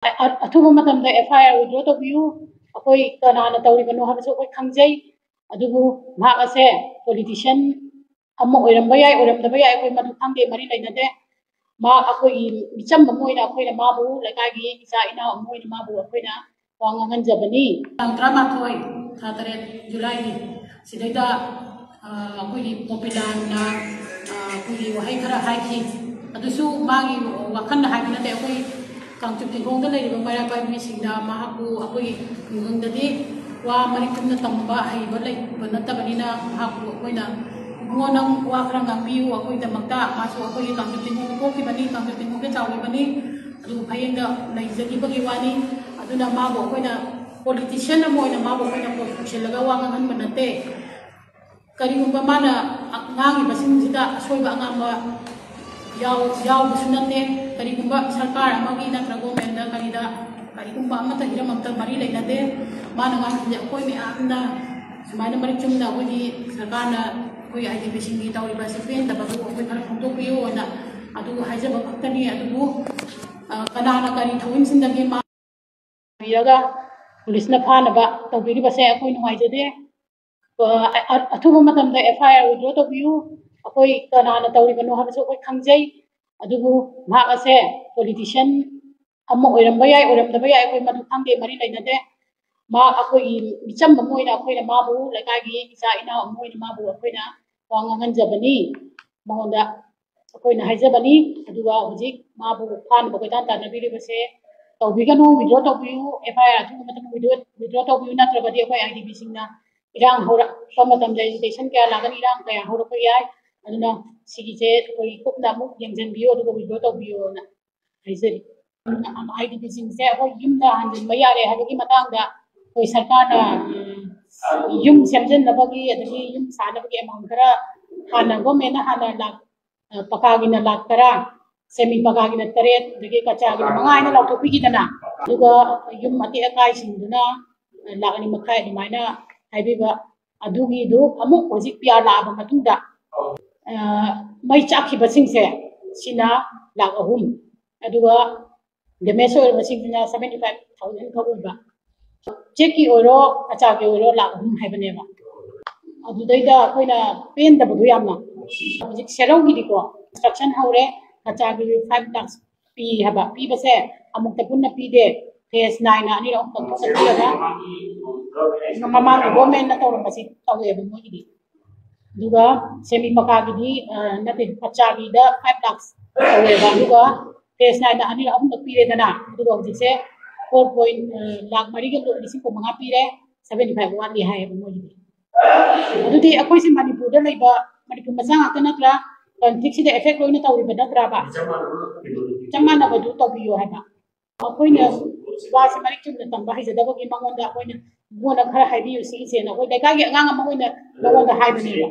ꯑꯊꯨꯕ ꯃꯇꯝꯗ FIR withdraw ꯇꯧꯕꯤꯌꯨ ꯑꯩꯈꯣꯏ ꯀꯅꯥꯅ ꯇꯧꯔꯤꯕꯅꯣ ꯍꯥꯏꯕꯁꯨ ꯑꯩꯈꯣꯏ ꯈꯪꯖꯩ ꯑꯗꯨꯕꯨ ꯃꯍꯥꯛ ꯑꯁꯦ ꯄꯣꯂꯤꯇꯤꯁꯤꯌꯟ ꯑꯃ ꯑꯣꯏꯔꯝꯕ ꯌꯥꯏ ꯑꯣꯏꯔꯝꯗꯕ ꯌꯥꯏ ꯑꯩꯈꯣꯏ ꯃꯗꯨ ꯈꯪꯗꯦ ꯃꯔꯤ ꯂꯩꯅꯗꯦ ꯃꯥ ꯑꯩꯈꯣꯏꯒꯤ ꯃꯤꯆꯝ ꯑꯃ ꯑꯣꯏꯅ ꯑꯩꯈꯣꯏꯅ ꯃꯥꯕꯨ ꯂꯩꯀꯥꯏꯒꯤ ꯏꯆꯥ ꯏꯅꯥꯎ ꯑꯃ ꯑꯣꯏꯅ ꯃꯥꯕꯨ ꯑꯩꯈꯣꯏꯅ ꯋꯥ ꯉꯥꯡꯍꯟꯖꯕꯅꯤ ꯇꯥꯡ 13 ꯊꯥ 3 ꯖꯨꯂꯥꯏꯒꯤ ꯁꯤꯗꯩꯗ ꯑꯩꯈꯣꯏꯒꯤ ꯄꯣꯄꯤꯂꯥꯟꯅ ꯑꯩꯈꯣꯏꯒꯤ ꯋꯥꯍꯩ ꯈꯔ ꯍꯥꯏꯈꯤ ꯑꯗꯨꯁꯨ ꯃꯥꯒꯤ ꯋꯥꯈꯜꯅ ꯍꯥꯏꯕ ꯅꯠꯇꯦ ꯑꯩꯈꯣꯏ ꯀꯥꯡꯆꯨꯞ ꯆꯤꯡꯈꯣꯡꯗ ꯂꯩꯔꯤꯕ ꯃꯩꯔꯥ ꯄꯥꯏꯕꯤꯁꯤꯡꯅ ꯃꯍꯥꯛꯄꯨ ꯑꯩꯈꯣꯏꯒꯤ ꯈꯨꯡꯒꯪꯗꯗꯤ ꯋꯥ ꯃꯔꯤꯛ ꯆꯨꯝꯅ ꯇꯝꯕ ꯍꯩꯕ ꯂꯩꯕ ꯅꯠꯇꯕꯅꯤꯅ ꯃꯍꯥꯛꯄꯨ ꯑꯩꯈꯣꯏꯅ ꯏꯕꯨꯡꯉꯣ ꯅꯪ ꯋꯥ ꯈꯔ ꯉꯥꯡꯕꯤꯌꯨ ꯑꯩꯈꯣꯏꯒꯤꯗꯃꯛꯇ ꯃꯥꯁꯨ ꯑꯩꯈꯣꯏꯒꯤ ꯀꯥꯡꯆꯨꯞ ꯆꯤꯡꯈꯣꯡꯗ ꯄꯣꯛꯈꯤꯕꯅꯤ ꯀꯥꯡꯆꯨꯞ ꯆꯤꯡꯈꯣꯡꯗ ꯆꯥꯎꯔꯤꯕꯅꯤ ꯑꯗꯨꯕꯨ ꯐꯌꯦꯡꯗ ꯂꯩꯖꯈꯤꯕꯒꯤ ꯋꯥꯅꯤ ꯑꯗꯨꯅ ꯃꯥꯕꯨ ꯑꯩꯈꯣꯏꯅ ꯄꯣꯂꯤꯇꯤꯁꯤꯌꯟ ꯑꯃ ꯑꯣꯏꯅ ꯃꯥꯕꯨ ꯑꯩꯈꯣꯏꯅ ꯄꯨꯁꯤꯜꯂꯒ ꯋꯥ ꯉꯥꯡꯍꯟꯕ ꯅꯠꯇꯦ ꯀꯔꯤꯒꯨꯝꯕ ꯃꯥꯅ ꯉꯥꯡꯉꯤꯕꯁꯤꯡꯁꯤꯗ ꯑꯁꯣꯏꯕ ꯑꯉꯥꯡꯕ ꯌꯥꯎꯕꯁꯨ ꯅꯠꯇꯦ ꯀꯔꯤꯒꯨꯝꯕ ꯁꯔꯀꯥꯔ ꯑꯃꯒꯤ ꯅꯠꯇ꯭ꯔꯒ ꯒꯣꯔꯃꯦꯟꯗ ꯀꯔꯤꯒꯨꯝꯕ ꯑꯃꯠꯇ ꯍꯤꯔꯝꯃꯛꯇ ꯃꯔꯤ ꯂꯩꯅꯗꯦ ꯃꯥꯅ ꯉꯥꯡꯉꯤꯁꯦ ꯑꯩꯈꯣꯏ ꯃꯌꯥꯝꯅ ꯁꯨꯃꯥꯏꯅ ꯃꯔꯤꯛ ꯆꯨꯝꯅ ꯑꯩꯈꯣꯏꯒꯤ ꯁꯔꯀꯥꯔꯅ ꯑꯩꯈꯣꯏ IDPꯁꯤꯡꯒꯤ ꯇꯧꯔꯤꯕ ꯑꯁꯤ ꯄꯦꯟꯗꯕꯗꯨ ꯑꯩꯈꯣꯏ ꯈꯔ ꯐꯣꯡꯗꯣꯛꯄꯤꯌꯨ ꯑꯣꯏꯅ ꯑꯗꯨ ꯍꯥꯏꯖꯕ ꯈꯛꯇꯅꯤ ꯑꯗꯨꯕꯨ ꯀꯅꯥꯅ ꯀꯔꯤ ꯊꯧꯑꯣꯡꯁꯤꯡꯗꯒꯤ ꯄꯤꯔꯒ ꯄꯨꯂꯤꯁꯅ ꯐꯥꯅꯕ ꯇꯧꯕꯤꯔꯤꯕꯁꯦ ꯑꯩꯈꯣꯏ ꯅꯨꯡꯉꯥꯏꯖꯗꯦ ꯑꯊꯨꯕ ꯃꯇꯝꯗ FIR ꯋꯤꯗ꯭ꯔꯣ ꯇꯧꯕꯤꯌꯨ ꯑꯩꯈꯣꯏ ꯀꯅꯥꯅ ꯇꯧꯔꯤꯕꯅꯣ ꯍꯥꯏꯕꯁꯨ ꯑꯩꯈꯣꯏ ꯈꯪꯖꯩ ꯑꯗꯨꯕꯨ ꯃꯍꯥꯛ ꯑꯁꯦ ꯄꯣꯂꯤꯇꯤꯁꯤꯌꯟ ꯑꯃ ꯑꯣꯏꯔꯝꯕ ꯌꯥꯏ ꯑꯣꯏꯔꯝꯗꯕ ꯌꯥꯏ ꯑꯩꯈꯣই ꯃꯗꯨ ꯈꯪꯗꯦ ꯃꯔꯤ ꯂꯩꯅꯗꯦ ꯃꯥ ꯑꯩꯈꯣꯏꯒꯤ ꯃꯤꯆꯝ ꯑꯃ ꯑꯣꯏꯅ ꯑꯩꯈꯣꯏꯅ ꯃꯥꯕꯨ ꯂꯩꯀꯥꯏꯒꯤ ꯏꯆꯥ ꯏꯅꯥꯎ ꯑꯃ ꯑꯣꯏꯅ ꯃꯥꯕꯨ ꯑꯩꯈꯣꯏꯅ ꯋꯥ ꯉꯥꯡꯍꯟꯖꯕꯅꯤ ꯃꯉꯣꯟꯗ ꯑꯩꯈꯣꯏꯅ ꯍꯥꯏꯖꯕꯅꯤ ꯑꯗꯨꯒ ꯍꯧꯖꯤꯛ ꯃꯥꯕꯨ ꯐꯥꯅꯕ ꯀꯣꯏꯇꯥꯟ ꯇꯥꯟꯅꯕꯤꯔꯤꯕꯁꯦ ꯇꯧꯕꯤꯒꯅꯨ ꯋꯤꯗ꯭ꯔꯣ ꯇꯧꯕꯤꯌꯨ FIR ꯑꯊꯨꯕ ꯃꯇꯝꯗ ꯋꯤꯗ꯭ꯔꯣ ꯇꯧꯕꯤꯌꯨ ꯅꯠꯇ꯭ꯔꯕꯗꯤ ꯑꯩꯈꯣꯏ IDPꯁꯤꯡꯅ ꯏꯔꯥꯡ ꯍꯧꯔꯛꯄ ꯃꯇꯝꯗ ꯑꯦꯖꯤꯇꯦꯁꯟ ꯀꯌꯥ ꯂꯥꯛꯀꯅꯤ ꯏꯔꯥꯡ ꯀꯌꯥ ꯍꯧꯔꯛꯄ ꯌꯥꯏ ꯑꯗꯨꯅ ꯁꯤꯒꯤꯁꯦ ꯑꯩꯈꯣꯏ ꯀꯨꯞꯅ ꯑꯃꯨꯛ ꯌꯦꯡꯁꯤꯟꯕꯤꯌꯨ ꯑꯗꯨꯒ ꯋꯤꯗ꯭ꯔꯣ ꯇꯧꯕꯤꯌꯨꯅ ꯍꯥꯏꯖꯔꯤ IDPꯁꯤꯡꯁꯦ ꯑꯩꯈꯣꯏ ꯌꯨꯝꯗ ꯍꯟꯖꯤꯟꯕ ꯌꯥꯔꯦ ꯍꯥꯏꯕꯒꯤ ꯃꯇꯥꯡꯗ ꯑꯩꯈꯣꯏ ꯁꯔꯀꯥꯔꯅ ꯌꯨꯝ ꯁꯦꯝꯖꯤꯟꯅꯕꯒꯤ ꯑꯗꯒꯤ ꯌꯨꯝ ꯁꯥꯅꯕꯒꯤ ꯑꯦꯃꯥꯎꯟ ꯈꯔ ꯍꯥꯟꯅ ꯒꯣꯔꯃꯦꯟꯅ ꯍꯥꯟꯅ ꯄꯀꯥꯒꯤꯅ ꯂꯥꯛ 10 ꯁꯦꯃꯤ ꯄꯀꯥꯒꯤꯅ 7 ꯑꯗꯒꯤ ꯀꯆꯥꯒꯤꯅ 5 ꯍꯥꯏꯅ ꯂꯥꯎꯊꯣꯛꯄꯤꯈꯤꯗꯅ ꯑꯗꯨꯒ ꯌꯨꯝ ꯑꯇꯦꯛ ꯑꯀꯥꯏꯁꯤꯡꯗꯨꯅ ꯂꯥꯛ 2.5 ꯑꯗꯨꯃꯥꯏꯅ ꯍꯥꯏꯕꯤꯕ ꯑꯗꯨꯒꯤꯗꯨ ꯑꯃꯨꯛ ꯍꯧꯖꯤꯛ PR ꯂꯥꯛꯑꯕ ꯃꯇꯨꯡꯗ ꯃꯩ ꯆꯥꯛꯈꯤꯕꯁꯤꯡꯁꯦ ꯁꯤꯅ ꯂꯥꯛ 3 ꯑꯗꯨꯒ ꯗꯦꯃꯦꯖ ꯑꯣꯏꯔꯕꯁꯤꯡꯁꯤꯅ 75,000 ꯈꯛ ꯑꯣꯏꯕ ꯆꯦꯛꯀꯤ ꯑꯣꯏꯔꯣ ꯑꯆꯥꯒꯤ ꯑꯣꯏꯔꯣ ꯂꯥꯛ 3 ꯍꯥꯏꯕꯅꯦꯕ ꯑꯗꯨꯗꯩꯗ ꯑꯩꯈꯣꯏꯅ ꯄꯦꯟꯗꯕꯗꯣ ꯌꯥꯝꯅ ꯍꯧꯖꯤꯛ ꯁꯦꯔꯧꯒꯤꯗꯤꯀꯣ ꯀꯟꯁꯇ꯭ꯔꯛꯁꯟ ꯍꯧꯔꯦ ꯀꯆꯥꯒꯤ 5 lakhs ꯄꯤ ꯍꯥꯏꯕ ꯄꯤꯕꯁꯦ ꯑꯃꯨꯛꯇ ꯄꯨꯟꯅ ꯄꯤꯗꯦ ꯐꯦꯁ 9ꯅ ꯑꯅꯤꯔꯛ ꯑꯍꯨꯝꯂꯛ ꯊꯣꯛꯅ ꯄꯤꯔꯒ ꯃꯃꯥꯡꯒꯤ ꯒꯣꯔꯃꯦꯟꯅ ꯇꯧꯔꯝꯕꯁꯤ ꯇꯧꯋꯦꯕ ꯃꯣꯏꯒꯤꯗꯤ ꯑꯗꯨꯒ ꯁꯦꯃꯤ ꯄꯀꯥꯒꯤꯗꯤ ꯅꯠꯇꯦ ꯀꯆꯥꯒꯤꯗ 5 lakhs ꯇꯧꯋꯦꯕ ꯑꯗꯨꯒ ꯐꯦꯁ 9ꯅ ꯑꯅꯤꯔꯛ ꯑꯍꯨꯝꯂꯛ ꯄꯤꯔꯦꯗꯅ ꯑꯗꯨꯒ ꯍꯧꯖꯤꯛꯁꯦ 4,9,500,000 ꯄꯤꯔꯦ 75 ꯋꯥꯠꯂꯤ ꯍꯥꯏꯌꯦꯕ ꯃꯣꯏꯒꯤꯗꯤ ꯑꯗꯨꯗꯤ ꯑꯩꯈꯣꯏꯁꯦ ꯃꯅꯤꯄꯨꯔꯗ ꯂꯩꯕ ꯃꯅꯤꯄꯨꯔ ꯃꯆꯥ ꯉꯥꯛꯇ ꯅꯠꯇ꯭ꯔꯥ ꯀꯟꯐ꯭ꯂꯤꯛꯁꯤꯗ ꯑꯦꯐꯦꯛ ꯂꯣꯏꯅ ꯇꯧꯔꯤꯕ ꯅꯠꯇ꯭ꯔꯥꯕ ꯆꯞ ꯃꯥꯟꯅꯕꯗꯨ ꯇꯧꯕꯤꯌꯣ ꯍꯥꯏꯕ ꯑꯩꯈꯣꯏꯅ ꯋꯥꯁꯦ ꯃꯔꯤꯛ ꯆꯨꯝꯅ ꯇꯝꯕ ꯍꯩꯖꯗꯕꯒꯤ ꯃꯉꯣꯟꯗ ꯑꯩꯈꯣꯏꯅ ꯈꯔ ꯍꯥꯏꯕꯤꯌꯨ ꯁꯤꯒꯤꯁꯦꯅ ꯑꯩꯈꯣꯏ ꯂꯩꯀꯥꯏꯒꯤ ꯑꯉꯥꯡ ꯑꯃ ꯑꯣꯏꯅ ꯃꯉꯣꯟꯗ ꯍꯥꯏꯕꯅꯦꯕ